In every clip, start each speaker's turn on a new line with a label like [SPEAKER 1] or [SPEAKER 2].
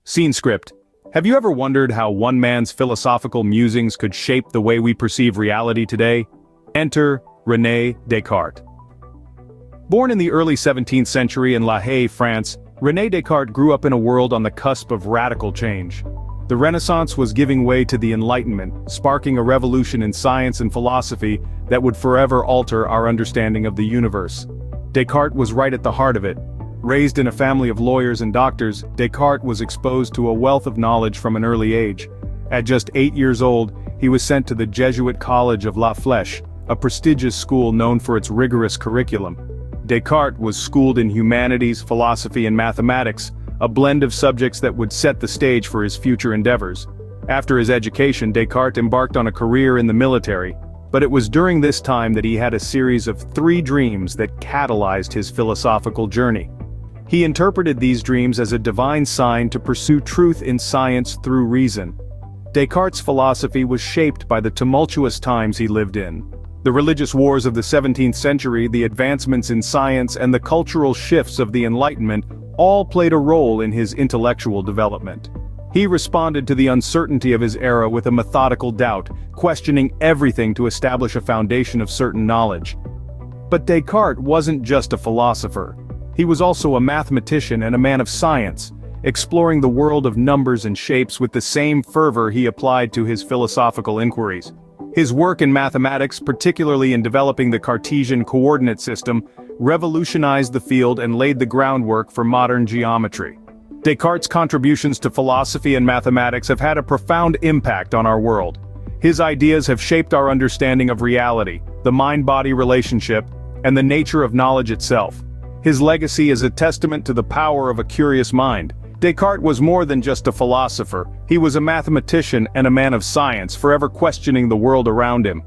[SPEAKER 1] Scene script. Have you ever wondered how one man's philosophical musings could shape the way we perceive reality today? Enter René Descartes. Born in the early 17th century in La Haye, France, René Descartes grew up in a world on the cusp of radical change. The Renaissance was giving way to the Enlightenment, sparking a revolution in science and philosophy that would forever alter our understanding of the universe. Descartes was right at the heart of it. Raised in a family of lawyers and doctors, Descartes was exposed to a wealth of knowledge from an early age. At just 8 years old, he was sent to the Jesuit College of La Flèche, a prestigious school known for its rigorous curriculum. Descartes was schooled in humanities, philosophy, and mathematics, a blend of subjects that would set the stage for his future endeavors. After his education, Descartes embarked on a career in the military, but it was during this time that he had a series of 3 dreams that catalyzed his philosophical journey. He interpreted these dreams as a divine sign to pursue truth in science through reason. Descartes' philosophy was shaped by the tumultuous times he lived in. The religious wars of the 17th century, the advancements in science, and the cultural shifts of the Enlightenment all played a role in his intellectual development. He responded to the uncertainty of his era with a methodical doubt, questioning everything to establish a foundation of certain knowledge. But Descartes wasn't just a philosopher. He was also a mathematician and a man of science, exploring the world of numbers and shapes with the same fervor he applied to his philosophical inquiries. His work in mathematics, particularly in developing the Cartesian coordinate system, revolutionized the field and laid the groundwork for modern geometry. Descartes' contributions to philosophy and mathematics have had a profound impact on our world. His ideas have shaped our understanding of reality, the mind-body relationship, and the nature of knowledge itself. His legacy is a testament to the power of a curious mind. Descartes was more than just a philosopher. He was a mathematician and a man of science, forever questioning the world around him.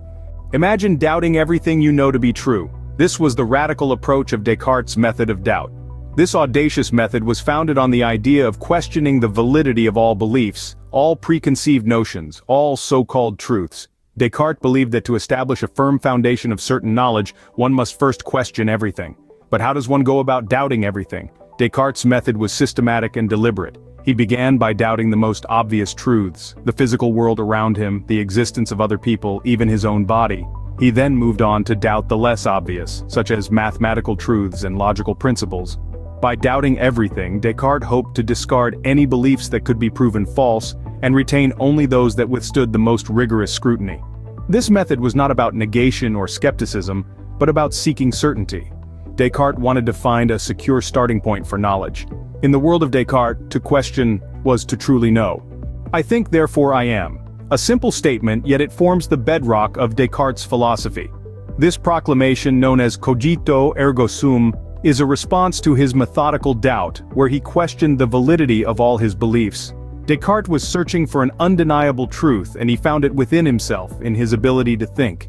[SPEAKER 1] Imagine doubting everything you know to be true. This was the radical approach of Descartes' method of doubt. This audacious method was founded on the idea of questioning the validity of all beliefs, all preconceived notions, all so-called truths. Descartes believed that to establish a firm foundation of certain knowledge, one must first question everything. But how does one go about doubting everything? Descartes' method was systematic and deliberate. He began by doubting the most obvious truths, the physical world around him, the existence of other people, even his own body. He then moved on to doubt the less obvious, such as mathematical truths and logical principles. By doubting everything, Descartes hoped to discard any beliefs that could be proven false and retain only those that withstood the most rigorous scrutiny. This method was not about negation or skepticism, but about seeking certainty. Descartes wanted to find a secure starting point for knowledge. In the world of Descartes, to question was to truly know. I think, therefore I am. A simple statement, yet it forms the bedrock of Descartes' philosophy. This proclamation, known as Cogito ergo sum, is a response to his methodical doubt, where he questioned the validity of all his beliefs. Descartes was searching for an undeniable truth, and he found it within himself, in his ability to think.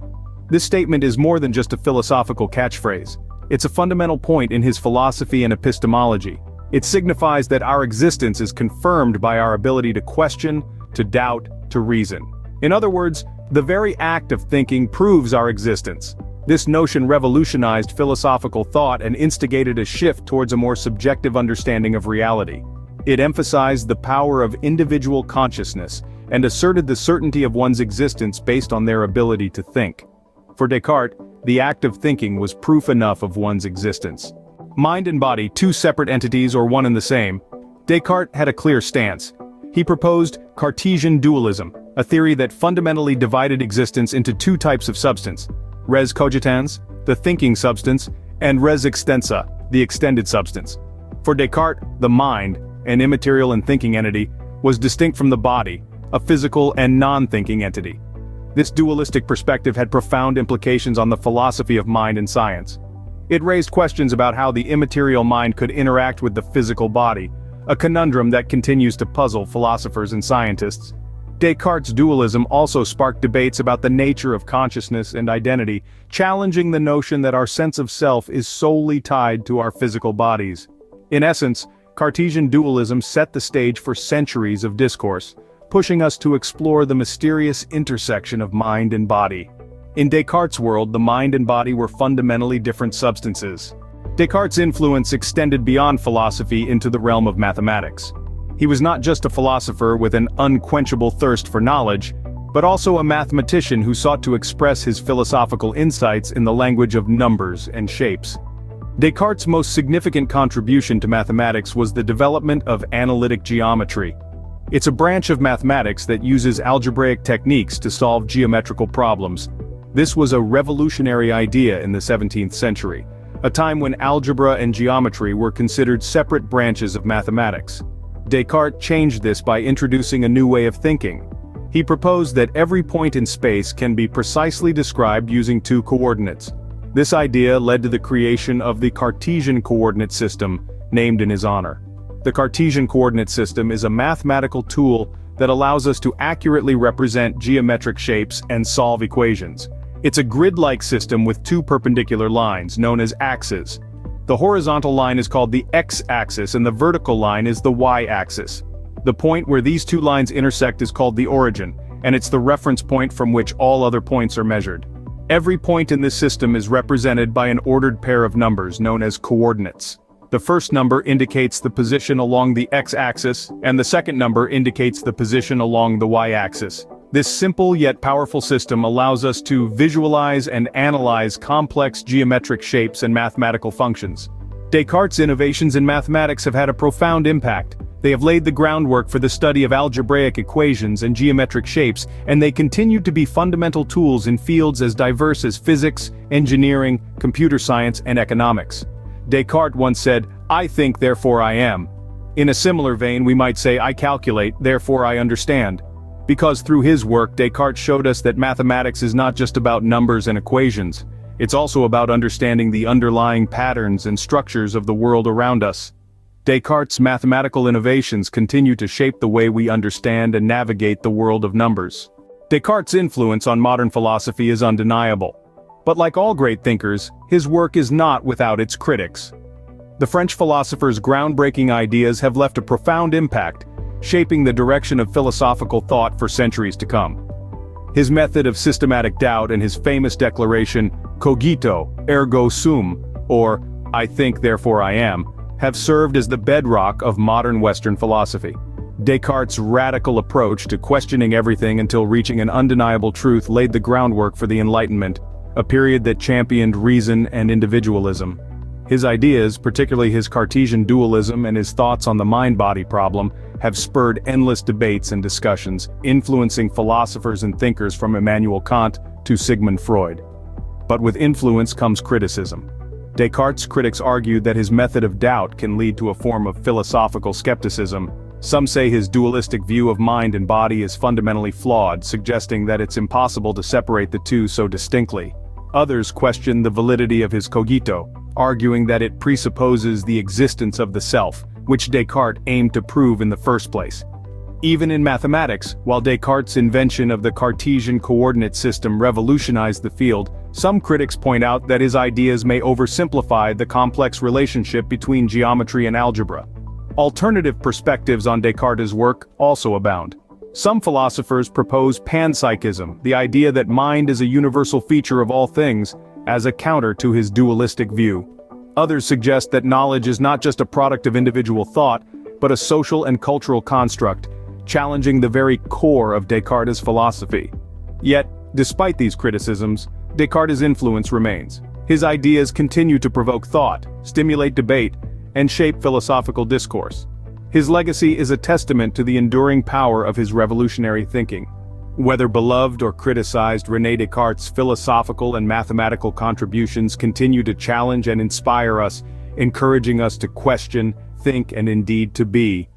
[SPEAKER 1] This statement is more than just a philosophical catchphrase. It's a fundamental point in his philosophy and epistemology. It signifies that our existence is confirmed by our ability to question, to doubt, to reason. In other words, the very act of thinking proves our existence. This notion revolutionized philosophical thought and instigated a shift towards a more subjective understanding of reality. It emphasized the power of individual consciousness and asserted the certainty of one's existence based on their ability to think. For Descartes, the act of thinking was proof enough of one's existence. Mind and body, two separate entities or one and the same, Descartes had a clear stance. He proposed Cartesian Dualism, a theory that fundamentally divided existence into 2 types of substance: res cogitans, the thinking substance, and res extensa, the extended substance. For Descartes, the mind, an immaterial and thinking entity, was distinct from the body, a physical and non-thinking entity. This dualistic perspective had profound implications on the philosophy of mind and science. It raised questions about how the immaterial mind could interact with the physical body, a conundrum that continues to puzzle philosophers and scientists. Descartes' dualism also sparked debates about the nature of consciousness and identity, challenging the notion that our sense of self is solely tied to our physical bodies. In essence, Cartesian dualism set the stage for centuries of discourse, pushing us to explore the mysterious intersection of mind and body. In Descartes' world, the mind and body were fundamentally different substances. Descartes' influence extended beyond philosophy into the realm of mathematics. He was not just a philosopher with an unquenchable thirst for knowledge, but also a mathematician who sought to express his philosophical insights in the language of numbers and shapes. Descartes' most significant contribution to mathematics was the development of analytic geometry. It's a branch of mathematics that uses algebraic techniques to solve geometrical problems. This was a revolutionary idea in the 17th century, a time when algebra and geometry were considered separate branches of mathematics. Descartes changed this by introducing a new way of thinking. He proposed that every point in space can be precisely described using two coordinates. This idea led to the creation of the Cartesian coordinate system, named in his honor. The Cartesian coordinate system is a mathematical tool that allows us to accurately represent geometric shapes and solve equations. It's a grid-like system with two perpendicular lines, known as axes. The horizontal line is called the x-axis and the vertical line is the y-axis. The point where these two lines intersect is called the origin, and it's the reference point from which all other points are measured. Every point in this system is represented by an ordered pair of numbers known as coordinates. The first number indicates the position along the x-axis, and the second number indicates the position along the y-axis. This simple yet powerful system allows us to visualize and analyze complex geometric shapes and mathematical functions. Descartes' innovations in mathematics have had a profound impact. They have laid the groundwork for the study of algebraic equations and geometric shapes, and they continue to be fundamental tools in fields as diverse as physics, engineering, computer science, and economics. Descartes once said, "I think, therefore I am." In a similar vein, we might say, "I calculate, therefore I understand." Because through his work, Descartes showed us that mathematics is not just about numbers and equations. It's also about understanding the underlying patterns and structures of the world around us. Descartes' mathematical innovations continue to shape the way we understand and navigate the world of numbers. Descartes' influence on modern philosophy is undeniable. But like all great thinkers, his work is not without its critics. The French philosopher's groundbreaking ideas have left a profound impact, shaping the direction of philosophical thought for centuries to come. His method of systematic doubt and his famous declaration, Cogito, ergo sum, or I think therefore I am, have served as the bedrock of modern Western philosophy. Descartes' radical approach to questioning everything until reaching an undeniable truth laid the groundwork for the Enlightenment, a period that championed reason and individualism. His ideas, particularly his Cartesian dualism and his thoughts on the mind-body problem, have spurred endless debates and discussions, influencing philosophers and thinkers from Immanuel Kant to Sigmund Freud. But with influence comes criticism. Descartes' critics argued that his method of doubt can lead to a form of philosophical skepticism. Some say his dualistic view of mind and body is fundamentally flawed, suggesting that it's impossible to separate the two so distinctly. Others question the validity of his cogito, arguing that it presupposes the existence of the self, which Descartes aimed to prove in the first place. Even in mathematics, while Descartes' invention of the Cartesian coordinate system revolutionized the field, some critics point out that his ideas may oversimplify the complex relationship between geometry and algebra. Alternative perspectives on Descartes' work also abound. Some philosophers propose panpsychism, the idea that mind is a universal feature of all things, as a counter to his dualistic view. Others suggest that knowledge is not just a product of individual thought, but a social and cultural construct, challenging the very core of Descartes' philosophy. Yet, despite these criticisms, Descartes' influence remains. His ideas continue to provoke thought, stimulate debate, and shape philosophical discourse. His legacy is a testament to the enduring power of his revolutionary thinking. Whether beloved or criticized, René Descartes' philosophical and mathematical contributions continue to challenge and inspire us, encouraging us to question, think, and indeed to be.